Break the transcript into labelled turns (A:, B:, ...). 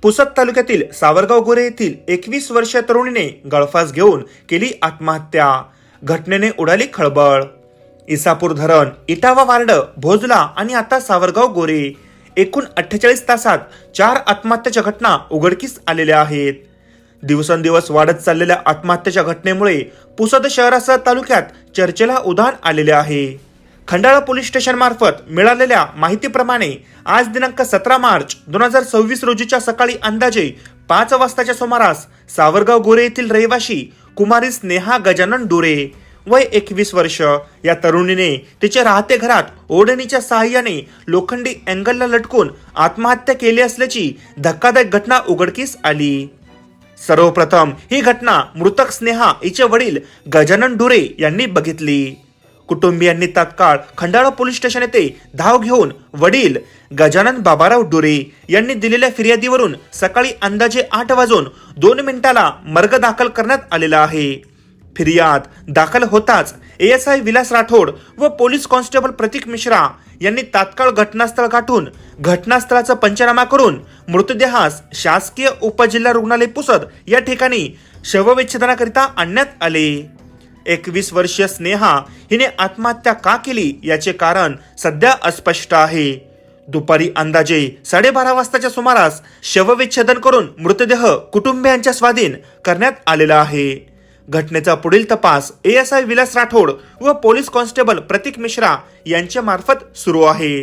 A: पुसद तालुक्यातील सावरगाव गोरे येथील 21 वर्षीय तरुणीने गळफास घेऊन केली आत्महत्या। घटनेने उडाली खळबळ। इसापूर धरण, इटावा वार्ड, भोजला आणि आता सावरगाव गोरे एकूण 48 तासात 4 आत्महत्याच्या घटना उघडकीस आलेल्या आहेत। दिवसेंदिवस वाढत चाललेल्या आत्महत्याच्या घटनेमुळे पुसद शहरासह तालुक्यात चर्चेला उधाण आलेले आहे। खंडाळा पोलीस स्टेशन मार्फत मिळालेल्या माहितीप्रमाणे आज दिनांक 17 मार्च 2026 रोजीच्या सकाळी अंदाजे 5 वाजताच्या सुमारास सावरगाव गोरे येथील रहिवाशी कुमारी स्नेहा गजानन डोरे वय 21 वर्ष या तरुणीने तिच्या राहते घरात ओढणीच्या सहाय्याने लोखंडी अँगलला लटकून आत्महत्या केली असल्याची धक्कादायक घटना उघडकीस आली। सर्वप्रथम ही घटना मृतक स्नेहा हिचे वडील गजानन डोरे यांनी बघितली। कुटुंबियांनी तात्काळ खंडाळा पोलीस स्टेशन येथे धाव घेऊन वडील गजानन बाबाराव डोरे यांनी दिलेल्या फिर्यादीवरून सकाळी अंदाजे 8:02 मर्ग दाखल करण्यात आलेला आहे। फिर्याद दाखल होताच ASI विलास राठोड व पोलीस कॉन्स्टेबल प्रतीक मिश्रा यांनी तात्काळ घटनास्थळ गाठून घटनास्थळाचा पंचनामा करून मृतदेहास शासकीय उपजिल्हा रुग्णालय पुसद या ठिकाणी शवविच्छेदनाकरिता आणण्यात आले। 21 वर्षीय स्नेहा हिने आत्महत्या का केली याचे कारण सध्या अस्पष्ट आहे। दुपारी अंदाजे 12:30 वाजताच्या सुमारास शवविच्छेदन करून मृतदेह कुटुंबियांच्या स्वाधीन करण्यात आलेला आहे। घटनेचा पुढील तपास ASI विलास राठोड व पोलीस कॉन्स्टेबल प्रतीक मिश्रा यांच्या मार्फत सुरू आहे।